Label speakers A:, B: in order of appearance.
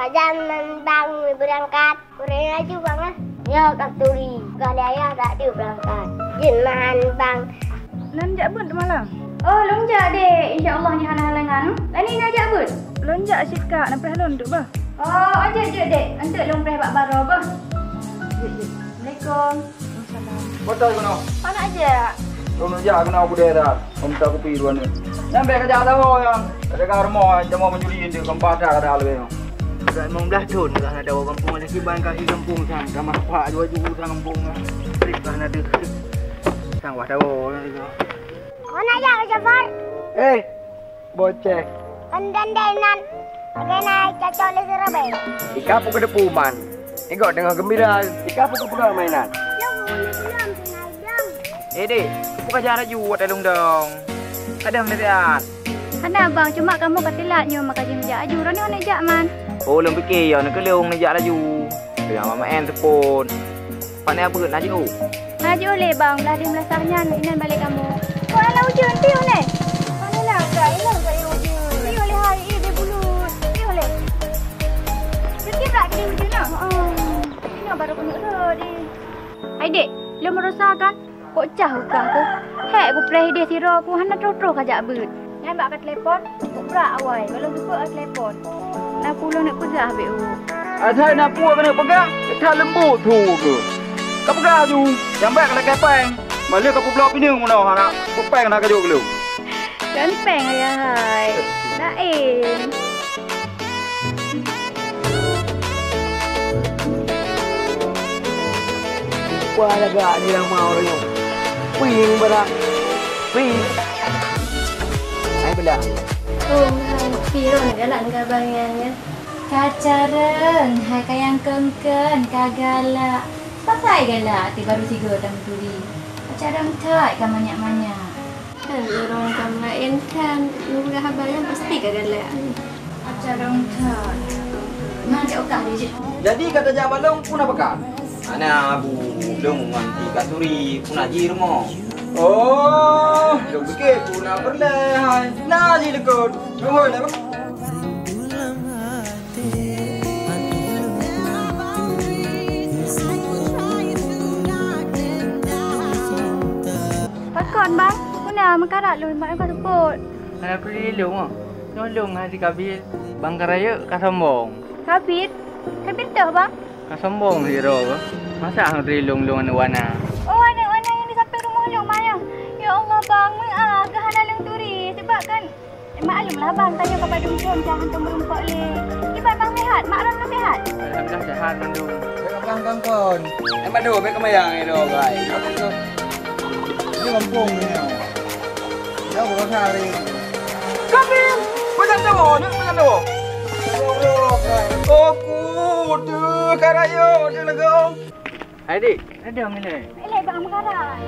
A: Pajaman bang berangkat. Kurang aja bang ah. Ya Kak Turi. Kali ayah tak ada berangkat. Jenman bang.
B: Lonjak bun malam.
C: Oh, lonjak dek. InsyaAllah ni halang-halangan. Lani nak ajak bun?
B: Lonjak sikak nampak lon duk bah.
C: Oh, ajak je dek. Untuk lompreh bak baro bah. Assalamualaikum.
D: Betul kena.
C: Mana ajak?
D: Kau nak jaga kena aku dah. Kau minta aku pergi dua ni. Yang baik kerja tahu yang. Ada kau rumah jam mau menjuli dia keempat dah ada lebih.
E: Dah 15 tahun dah ada orang kampung lagi ban kaki kampung sang. Dah pak dua juta sang kampung. Trip dah ada. Sang wah tahu.
A: Kau nak jaga Jafar?
E: Bocek.
A: Kendan denan. Pakai naik cacau le serabai.
E: Ika pun ke depuman. Tengok dengan gembira. Ika pun ke pegang mainan. Dek, aku kerja ada juga dalam dong. Ada melihat.
C: Ada bang, cuma kamu katilatnya maka jam jak aju. Rani nak jak man.
E: Oh, lem fikir ya nak kelung nak jak laju. Dengan mama en tepun. Pak ni apa nak aju?
C: Nak oleh bang, belah dia melasahnya inan balik kamu. Kau ala hujan tiu ni. Mana nak kat ilang kat hujan. Ni oleh hari ini dia bulut. Ni oleh. Sikit tak dia hujan nak. Ini baru kena tadi. Hai dek, lu merosakan. Kok cah ukah tu? Hek aku play dia siro aku hana terus kajak bet. Yang bak kat telefon, aku berak awal. Kalau suka kat telefon. Nak pulang nak kuzah be u.
D: Ada nak puas kena pegang. Kita lembut tu ke. Kau pegang tu. Yang baik kena kepeng. Malah kau pulau pinang mana nak. Kepeng nak kajuk lu.
C: Dan peng ayah hai. Lain.
E: Wah, agak ni yang mau ni. Ping berak. Ping. Hai belah.
C: Oh, hai piron galak gabangannya. Kacareng, hai kayang kengken, kagala. Pakai galak ti baru 3 tahun tuli. Kacareng tai kan banyak-banyak.
A: Kan orang kamu lain kan. Nunggu habarnya pasti kagala.
C: Kacareng tai. Mana dia okah dia.
D: Jadi kata jak balong pun apa kan?
E: Ana abu long nanti kasuri pun aji rumah.
D: Oh, lu fikir pun nak berleh. Nah, ji lekut. Mohon lah.
C: Pakon bang, kuna makarat lu mak kau sebut.
E: Aku lilung ah. Tolong hari kabil. Bang Karaya kasombong.
C: Kabit. Kabit dah bang.
E: Kasombong hero ke? Masa hang rilung-lung wana.
C: Oh, anak-anak yang di samping rumah lu mana? Ya Allah bang, kehana leng turi. Sebab kan maklumlah bang tanya kepada Mujon jangan merumpak le. Ibat bang sehat, mak ram sehat.
E: Alhamdulillah sehat mandu.
D: Pegang kangkon. Madu, baik kemayang itu guys. Apa tu? Ini kampung ni. Dah berapa hari? Kami, macam tu, ni macam tu. Oh, kudu karayo, dia lega.
E: Hai dik, ada mana?
C: Elek bang makarat.